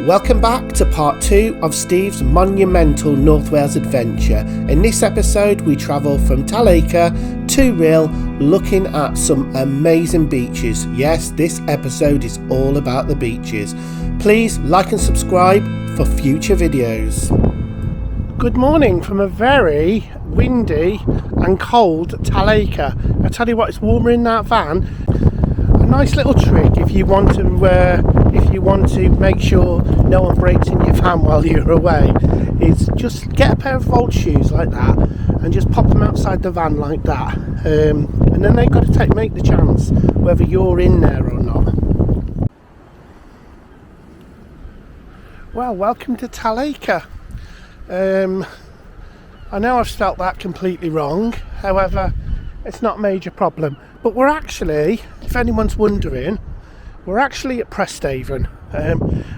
Welcome back to part 2 of Steve's monumental North Wales adventure. In this episode we travel from Talacre to Rhyl, looking at some amazing beaches. Yes, this episode is all about the beaches. Please like and subscribe for future videos. Good morning from a very windy and cold Talacre. I tell you what, it's warmer in that van. A nice little trick if you want to make sure no one breaks in your van while you're away is just get a pair of old shoes like that and just pop them outside the van like that, and then they've got to make the chance whether you're in there or not. Well, welcome to Talacre. I know I've spelt that completely wrong, however it's not a major problem, but we're actually, if anyone's wondering, we're actually at Prestatyn,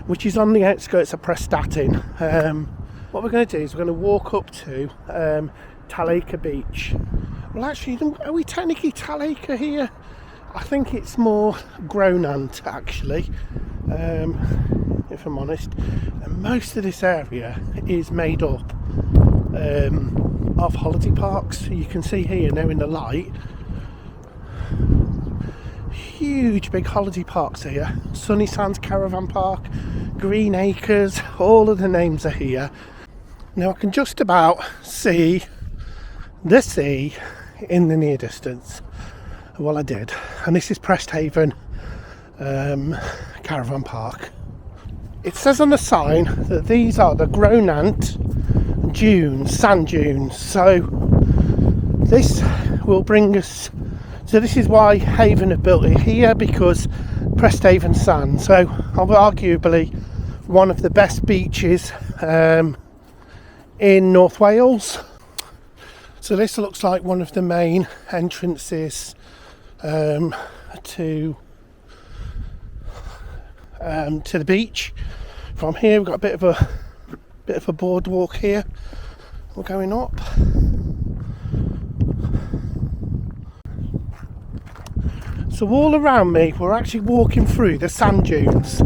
which is on the outskirts of Prestatyn. What we're going to do is we're going to walk up to Talacre Beach. Well, actually, are we technically Talacre here? I think it's more Gronant, actually, if I'm honest. And most of this area is made up of holiday parks. You can see here now in the light, huge big holiday parks here. Sunny Sands Caravan Park, Green Acres, all of the names are here. Now I can just about see the sea in the near distance. Well, I did. And this is Prestatyn Caravan Park. It says on the sign that these are the Gronant dunes, sand dunes. So this will bring us, so this is why Haven have built it here, because Prestatyn sand. So arguably one of the best beaches in North Wales. So this looks like one of the main entrances to the beach. From here we've got a bit of a boardwalk here. We're going up. So all around me we're actually walking through the sand dunes.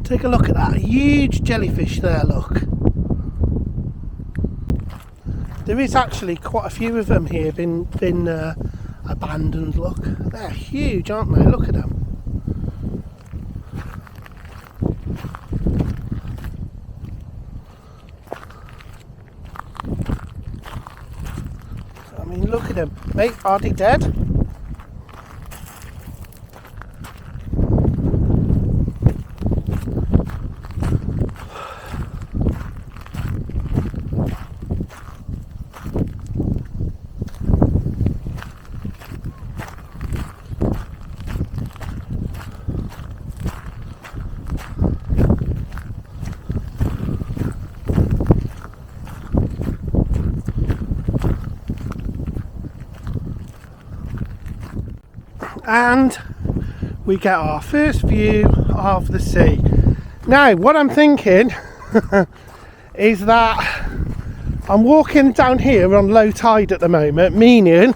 Take a look at that, a huge jellyfish there, look. There is actually quite a few of them here, been abandoned, look. They're huge, aren't they? Look at them. I mean, look at them. Mate, are they dead? And we get our first view of the sea. Now what I'm thinking is that I'm walking down here on low tide at the moment, meaning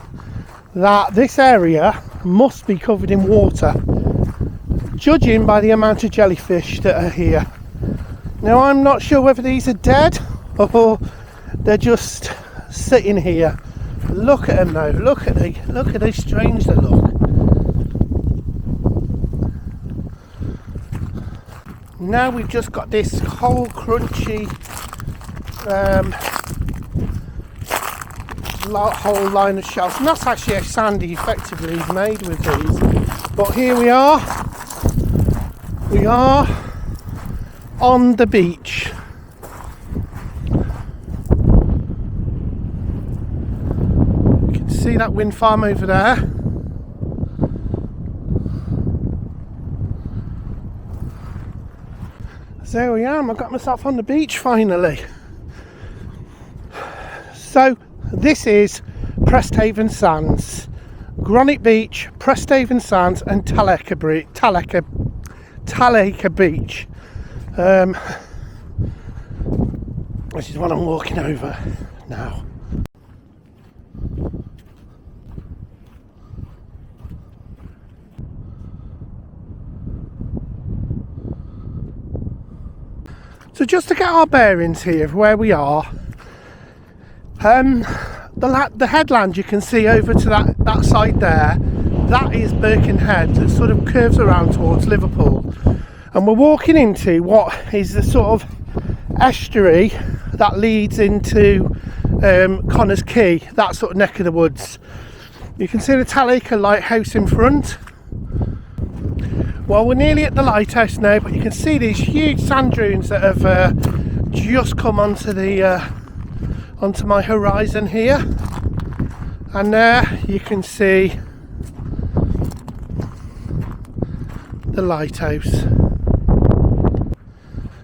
that this area must be covered in water, judging by the amount of jellyfish that are here. Now I'm not sure whether these are dead or they're just sitting here Look at them though, look at how strange they look. Now we've just got this whole crunchy whole line of shells, and that's actually how sandy effectively is made with these. But here we are on the beach. You can see that wind farm over there. So there we am, I got myself on the beach finally. So this is Prestatyn Sands, Gronant Beach, Prestatyn Sands and Taleka Beach. Which is what I'm walking over now. So just to get our bearings here of where we are, the headland you can see over to that side there, that is Birkenhead, that sort of curves around towards Liverpool, and we're walking into what is the sort of estuary that leads into Connors Quay, that sort of neck of the woods. You can see the Taleka lighthouse in front. Well, we're nearly at the lighthouse now, but you can see these huge sand dunes that have just come onto my horizon here, and there you can see the lighthouse.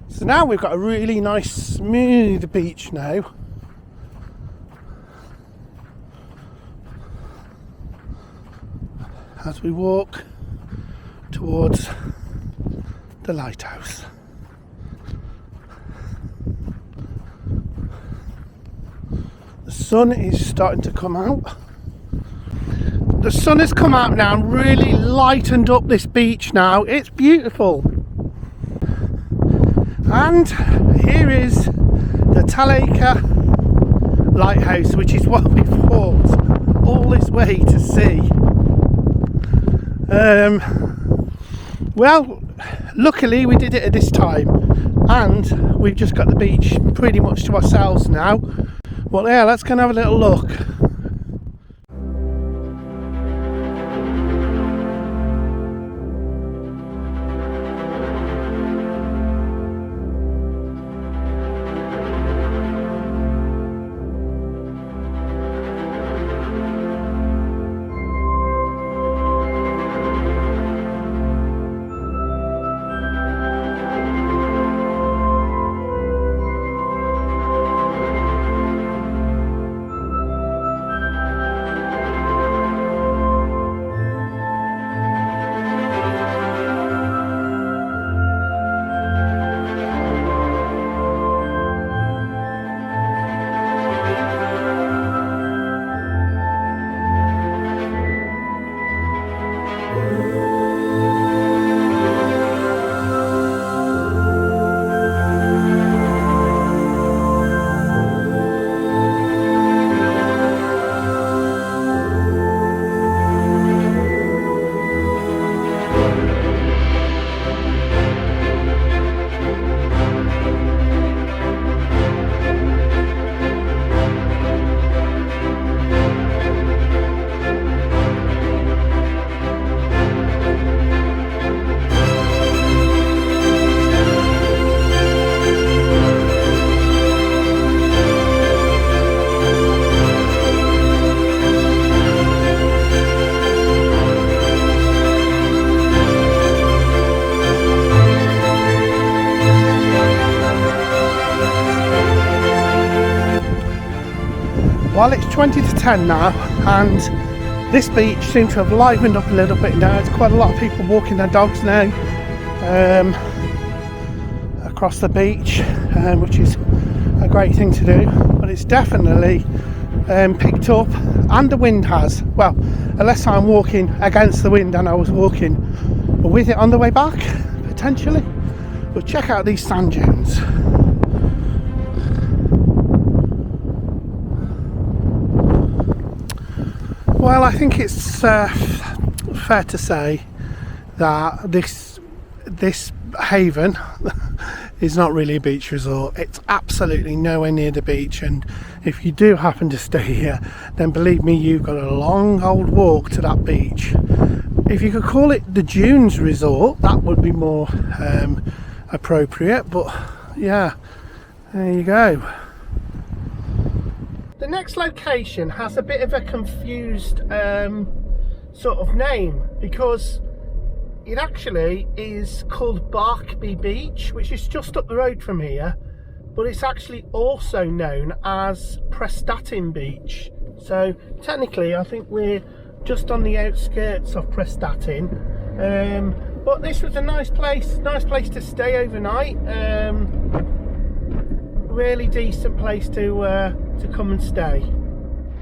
So now we've got a really nice smooth beach now. As we walk towards the lighthouse. The sun is starting to come out. The sun has come out now and really lightened up this beach now. It's beautiful. And here is the Taleka lighthouse, which is what we've walked all this way to see. Well, luckily we did it at this time, and we've just got the beach pretty much to ourselves now. Well, yeah, let's go and have a little look. Well, it's 20 to 10 now, and this beach seems to have livened up a little bit now. There's quite a lot of people walking their dogs now across the beach, which is a great thing to do. But it's definitely picked up, and the wind has. Well, unless I'm walking against the wind and I was walking with it on the way back, potentially. But check out these sand dunes. Well, I think it's fair to say that this haven is not really a beach resort. It's absolutely nowhere near the beach, and if you do happen to stay here, then believe me, you've got a long old walk to that beach. If you could call it the Dunes Resort, that would be more appropriate, but yeah, there you go. The next location has a bit of a confused sort of name, because it actually is called Barkby Beach, which is just up the road from here, but it's actually also known as Prestatyn Beach. So technically I think we're just on the outskirts of Prestatyn, but this was a nice place to stay overnight. Really decent place to come and stay.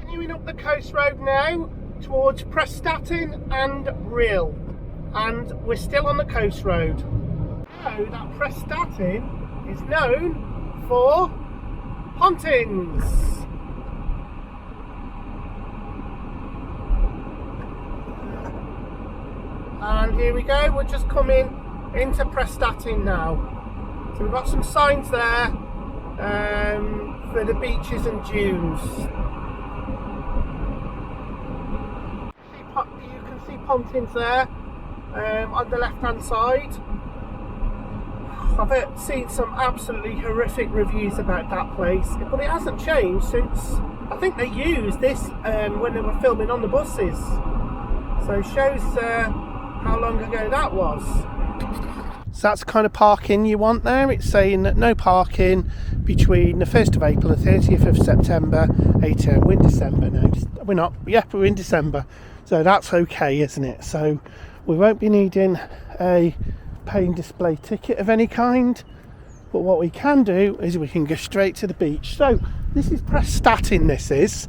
Continuing up the coast road now towards Prestatyn and Rhyl, and we're still on the coast road. So that Prestatyn is known for pontins. And here we go, we're just coming into Prestatyn now. So we've got some signs there for the beaches and dunes. You can see pontins there on the left hand side. I've seen some absolutely horrific reviews about that place, but it hasn't changed since, I think they used this when they were filming on the buses. So it shows how long ago that was. So that's the kind of parking you want there. It's saying that no parking between the 1st of April and 30th of September, 8 AM. We're in December now. We're not, yeah, we're in December. So that's okay, isn't it? So we won't be needing a paying display ticket of any kind. But what we can do is we can go straight to the beach. So this is Prestatyn, this is.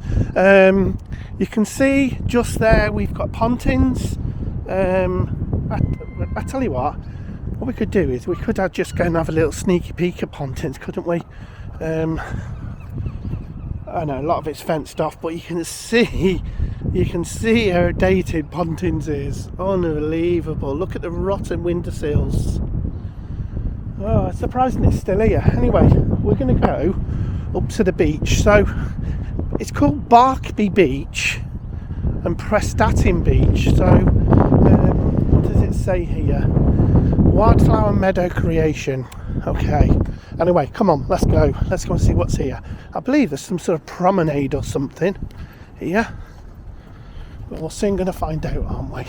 You can see just there we've got pontins. I tell you what we could do is we could just go and have a little sneaky peek at pontins, couldn't we? I know a lot of it's fenced off, but you can see how dated pontins is. Unbelievable. Look at the rotten window sills. Oh, it's surprising it's still here. Anyway, we're going to go up to the beach. So it's called Barkby Beach and Prestatyn Beach. So what does it say here? Wildflower meadow creation. Okay, anyway, come on, let's go and see what's here. I believe there's some sort of promenade or something here, but we're soon going to find out, aren't we?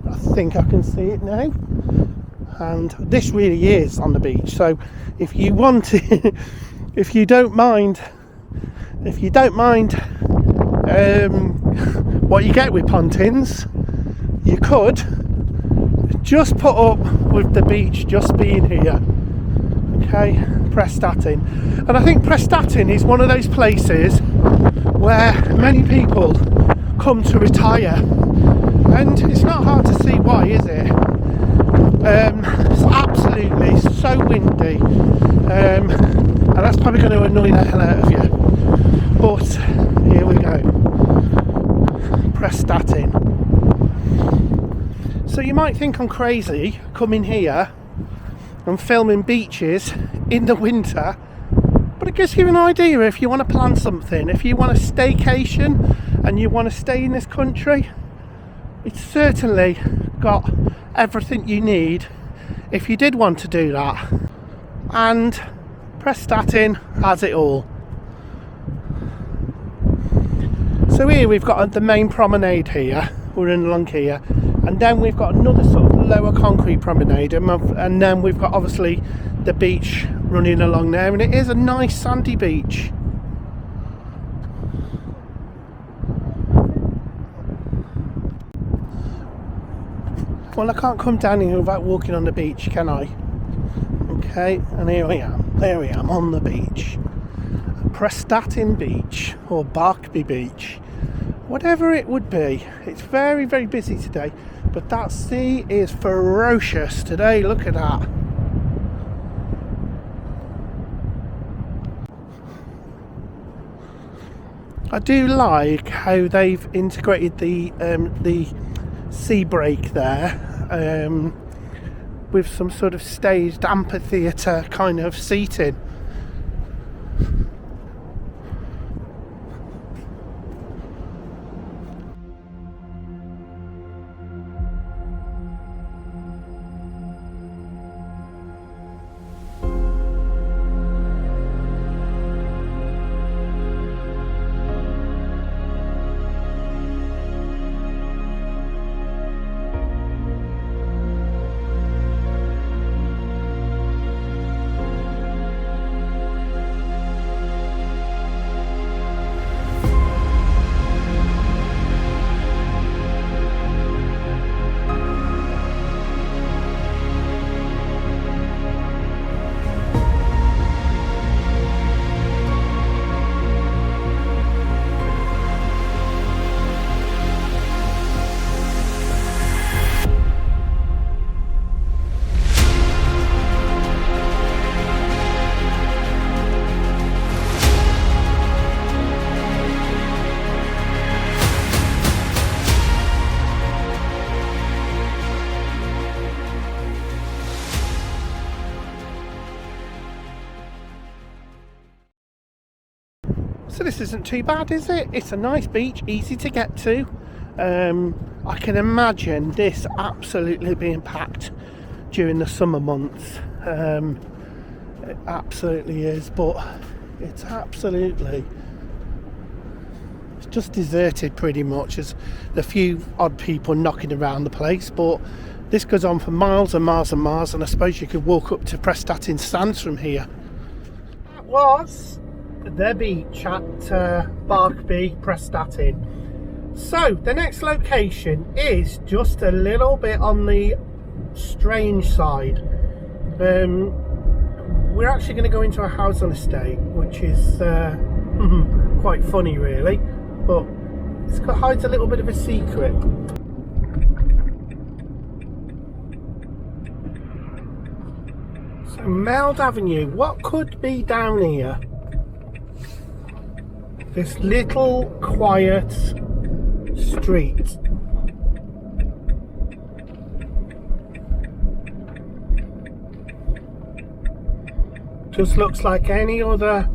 I think I can see it now, and this really is on the beach. So if you want to if you don't mind what you get with pontins, you could just put up with the beach just being here. Okay, Prestatyn. And I think Prestatyn is one of those places where many people come to retire, and it's not hard to see why, is it? It's absolutely so windy, and that's probably going to annoy the hell out of you, but here we go. Prestatyn. So you might think I'm crazy coming here and filming beaches in the winter, but it gives you an idea if you want to plan something. If you want a staycation and you want to stay in this country, it's certainly got everything you need if you did want to do that. And Prestatyn has it all. So here we've got the main promenade here. We're in along here, and then we've got another sort of lower concrete promenade, and then we've got obviously the beach running along there, and it is a nice sandy beach. Well, I can't come down here without walking on the beach, can I? Okay, and here I am. There I am on the beach. Prestatyn Beach, or Barkby Beach, whatever it would be. It's very, very busy today, but that sea is ferocious today. Look at that. I do like how they've integrated the sea break there with some sort of staged amphitheatre kind of seating. So this isn't too bad, is it? It's a nice beach, easy to get to. I can imagine this absolutely being packed during the summer months. It absolutely is, but it's just deserted pretty much. There's a few odd people knocking around the place, but this goes on for miles and miles and miles, and I suppose you could walk up to Prestatyn Sands from here. That was the beach at Barkby, Prestatyn. So the next location is just a little bit on the strange side. We're actually going to go into a housing estate, which is quite funny really, but it hides a little bit of a secret. So Meld Avenue, what could be down here? This little quiet street. Just looks like any other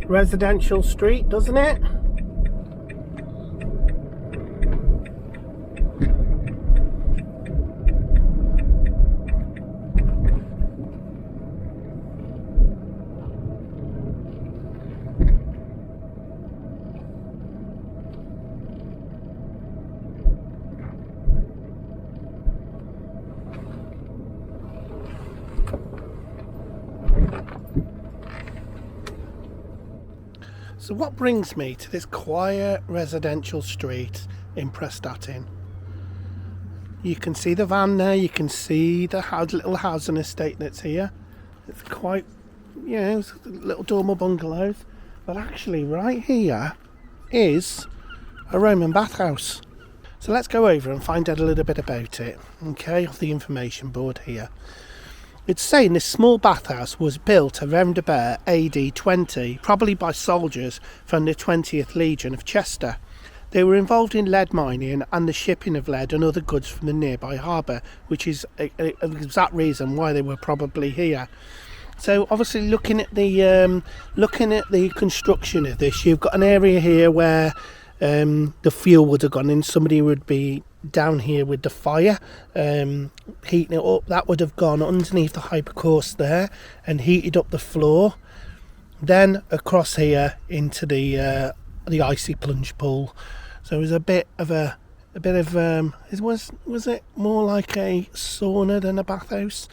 residential street, doesn't it? So what brings me to this quiet residential street in Prestatyn? You can see the van there, you can see the little housing estate that's here. It's quite, it's little dormer bungalows. But actually right here is a Roman bathhouse. So let's go over and find out a little bit about it, okay, off the information board here. It's saying this small bathhouse was built around about AD 20, probably by soldiers from the 20th Legion of Chester. They were involved in lead mining and the shipping of lead and other goods from the nearby harbour, which is an exact reason why they were probably here. So obviously looking at the construction of this, you've got an area here where the fuel would have gone in. Somebody would be down here with the fire, heating it up. That would have gone underneath the hypercourse there and heated up the floor. Then across here into the icy plunge pool. So it was a bit of was it more like a sauna than a bathhouse?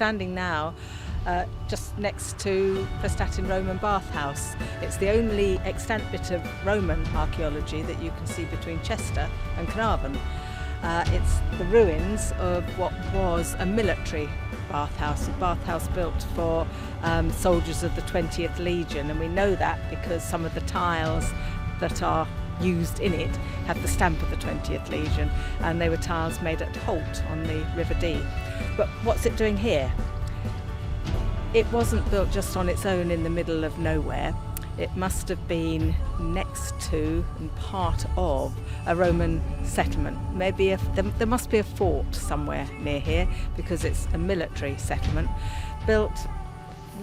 standing now just next to Prestatyn Roman bathhouse. It's the only extant bit of Roman archaeology that you can see between Chester and Carnarvon. It's the ruins of what was a military bathhouse, a bathhouse built for soldiers of the 20th Legion, and we know that because some of the tiles that are used in it have the stamp of the 20th Legion, and they were tiles made at Holt on the River Dee. But what's it doing here? It wasn't built just on its own in the middle of nowhere. It must have been next to and part of a Roman settlement. Maybe there must be a fort somewhere near here, because it's a military settlement built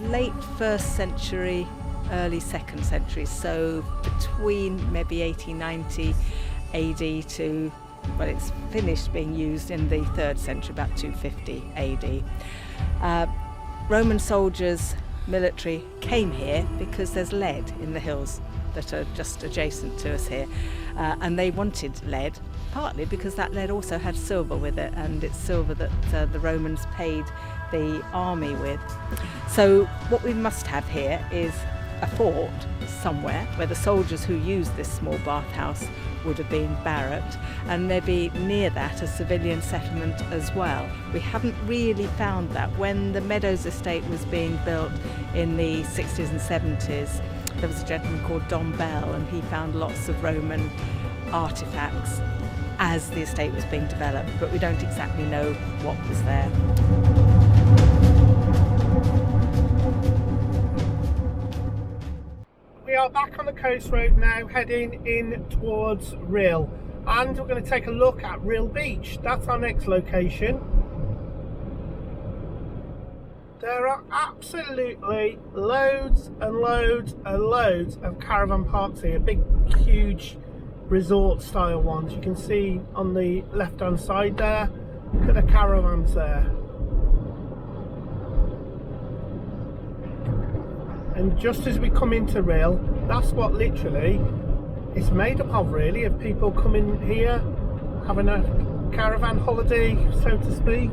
late 1st century, early 2nd century, so between maybe 1890 AD to, well, it's finished being used in the 3rd century, about 250 AD. Roman soldiers, military, came here because there's lead in the hills that are just adjacent to us here, and they wanted lead, partly because that lead also had silver with it, and it's silver that the Romans paid the army with. So what we must have here is a fort somewhere where the soldiers who used this small bathhouse would have been barracked, and maybe near that a civilian settlement as well. We haven't really found that. When the Meadows estate was being built in the 60s and 70s, there was a gentleman called Don Bell, and he found lots of Roman artefacts as the estate was being developed, but we don't exactly know what was there. We are back on the coast road now, heading in towards Rhyl, and we're going to take a look at Rhyl Beach. That's our next location. There are absolutely loads and loads and loads of caravan parks here, big huge resort style ones. You can see on the left hand side there, look at the caravans there. And just as we come into Rhyl, that's what literally it's made up of, really, of people coming here, having a caravan holiday, so to speak.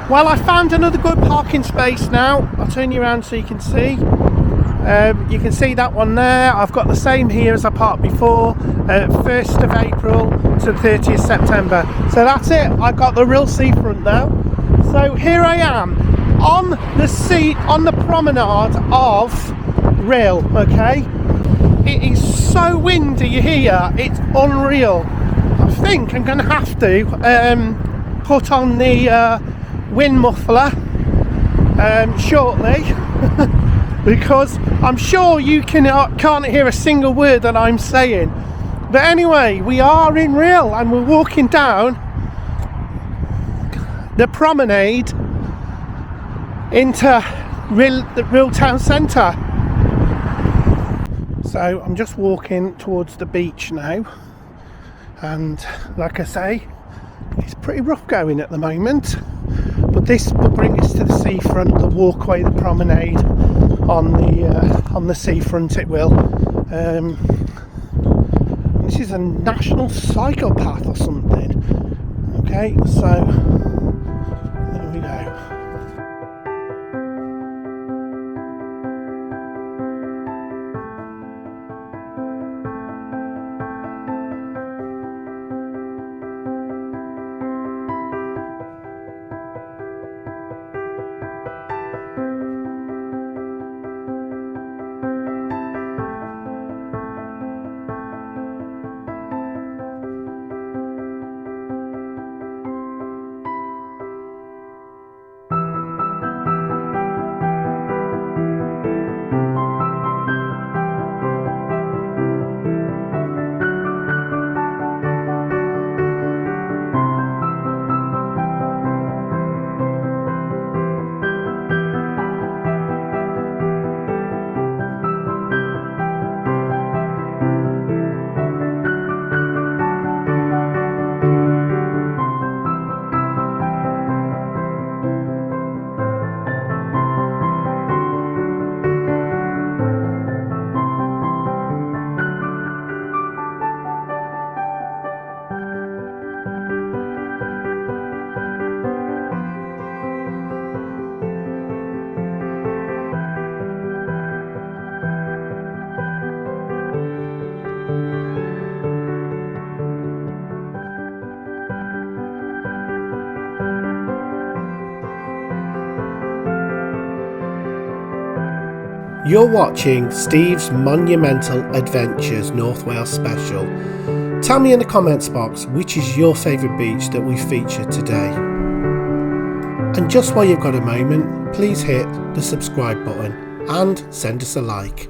Well, I found another good parking space now. I'll turn you around so you can see. You can see that one there. I've got the same here as I parked before, 1st of April to 30th September. So that's it, I've got the Rhyl seafront now. So here I am on the promenade of Rhyl, okay? It is so windy here, it's unreal. I think I'm going to have to put on the wind muffler shortly because I'm sure you can't hear a single word that I'm saying. But anyway, we are in Rhyl and we're walking down the promenade into the Rhyl town centre. So I'm just walking towards the beach now, and like I say, it's pretty rough going at the moment, but this will bring us to the seafront, the walkway, the promenade on the seafront. It will. This is a national cycle path or something. Okay, so there we go. You're watching Steve's Monumental Adventures North Wales special. Tell me in the comments box which is your favourite beach that we featured today. And just while you've got a moment, please hit the subscribe button and send us a like.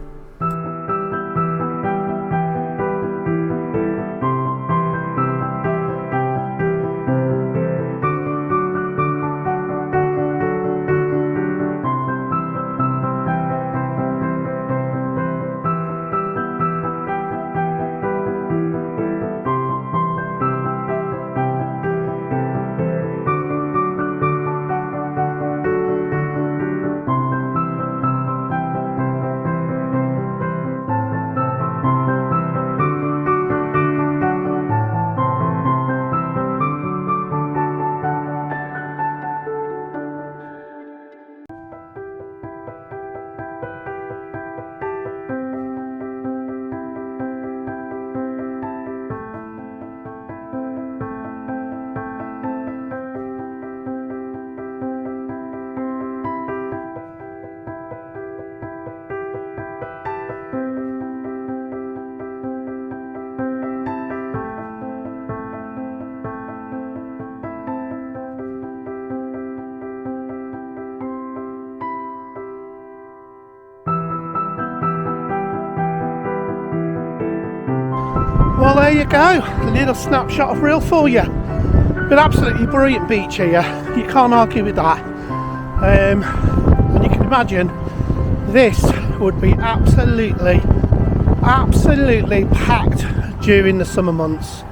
Well, there you go, a little snapshot of Rhyl for you. But absolutely brilliant beach here, you can't argue with that. And you can imagine this would be absolutely packed during the summer months.